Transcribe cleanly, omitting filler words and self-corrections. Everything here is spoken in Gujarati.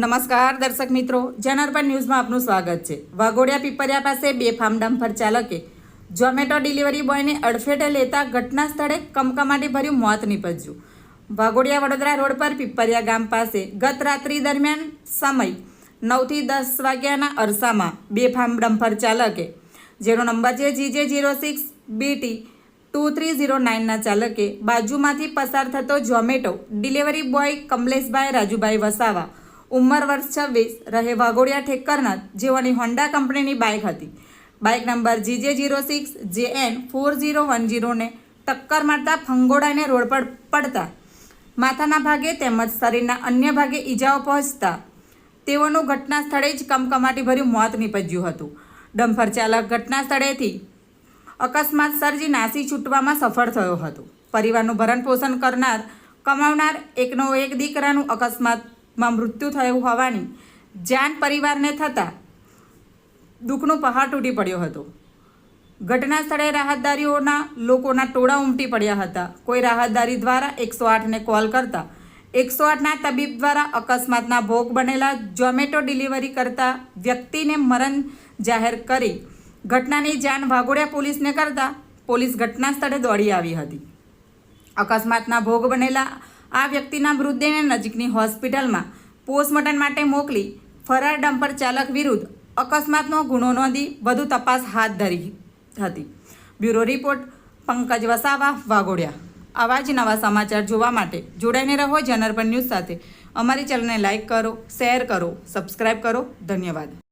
નમસ્કાર દર્શક મિત્રો, જનાર્પણ ન્યૂઝમાં આપનું સ્વાગત છે। વાઘોડિયા પીપરિયા પાસે બેફામ ડમ્પર ચાલકે ઝોમેટો ડિલિવરી બોયને અડફેટે લેતા ઘટના સ્થળે કમકમાટી ભર્યું મોત નીપજ્યું। વાઘોડિયા વડોદરા રોડ પર પીપરિયા ગામ પાસે ગત રાત્રિ દરમિયાન સમય 9 થી 10 વાગ્યાના અરસામાં બેફામ ડમ્પર ચાલકે, જેનો નંબર છે GJ06 BT 2309 ના ચાલકે બાજુમાંથી પસાર થતો ઝોમેટો ડિલિવરી બોય કમલેશભાઈ રાજુભાઈ વસાવા, ઉંમર વર્ષ 26, રહે વાઘોડિયા ઠેકરનાથ, જેઓની હોન્ડા કંપનીની બાઇક હતી। બાઇક નંબર GJ06 JN 4010 ને ટક્કર મારતા ફંગોળાઈને રોડ પર પડતા માથાના ભાગે તેમજ શરીરના અન્ય ભાગે ઈજાઓ પહોંચતા તેઓનું ઘટના સ્થળે જ કમકમાટી ભર્યું મોત નીપજ્યું હતું। ડમ્પર ચાલક ઘટના સ્થળેથી અકસ્માત સર્જી નાસી છૂટવામાં સફળ થયો હતો। પરિવારનું ભરણ પોષણ કરનાર કમાવનાર એકનો એક દીકરાનું અકસ્માતમાં મૃત્યુ થયું હોવાની જાણ પરિવારને થતાં દુઃખનું પહાડ તૂટી પડ્યો હતો। ઘટના સ્થળે રાહતદારીઓના લોકોના ટોળા ઉમટી પડ્યા હતા। કોઈ રાહતદારી દ્વારા 108ને કોલ કરતા 108ના તબીબ દ્વારા અકસ્માતના ભોગ બનેલા ઝોમેટો ડિલિવરી કરતા વ્યક્તિને મરણ જાહેર કરી ઘટનાની જાણ વાઘોડિયા પોલીસને કરતા પોલીસ ઘટના સ્થળે દોડી આવી હતી। અકસ્માતના ભોગ બનેલા આ વ્યક્તિના મૃતદેહને નજીકની હોસ્પિટલમાં પોસ્ટમોર્ટમ માટે મોકલી ફરાર ડમ્પર ચાલક વિરુદ્ધ અકસ્માતનો ગુનો નોંધી વધુ તપાસ હાથ ધરી હતી। Bureau report Pankaj Vasava, Waghodia. આવા જ નવા સમાચાર જોવા માટે જોડાઈને રહો જનાર્પણ ન્યૂઝ સાથે। અમારી ચેનલને લાઇક કરો, શેર કરો, સબસ્ક્રાઇબ કરો। ધન્યવાદ।